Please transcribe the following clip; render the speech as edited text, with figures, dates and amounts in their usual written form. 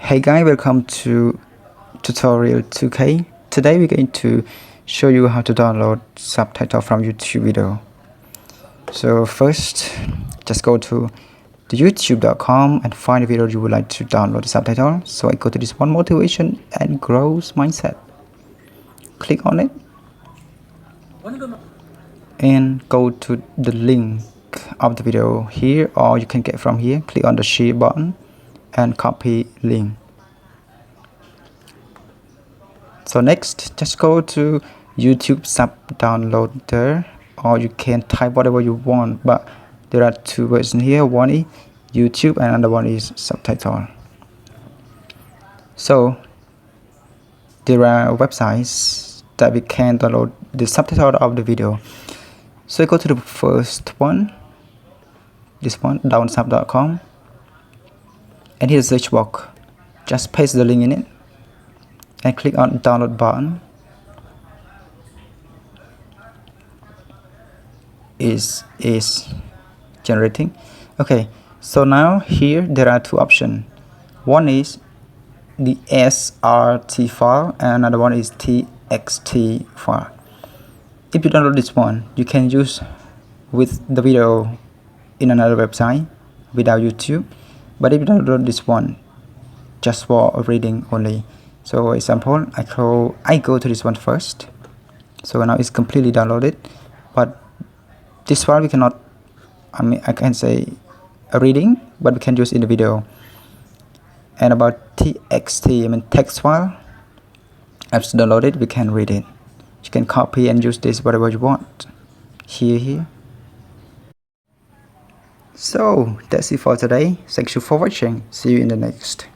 Hey guys, welcome to tutorial 2K. Today we're going to show you how to download subtitle from YouTube video. So first, just go to the youtube.com and find the video you would like to download the subtitle. So I go to this one, motivation and growth mindset. Click on it and go to the link of the video here, or you can get from here. Click on the share button and copy link. So next, just go to YouTube sub downloader, or you can type whatever you want, but there are two versions here. One is YouTube and another one is subtitle. So there are websites that we can download the subtitle of the video. So go to the first one, this one, downsub.com, and here's the search box. Just paste the link in it and click on download button. Is generating. Okay, so now here there are two options. One is the SRT file and another one is TXT file. If you download this one, you can use with the video in another website without YouTube. But if you download this one just for reading only, so example, I go to this one first. So now it's completely downloaded, but this file we cannot, I can say a reading, but we can use in the video. And about TXT, text file, after downloaded, we can read it. You can copy and use this whatever you want. Here. So that's it for today. Thank you for watching. See you in the next.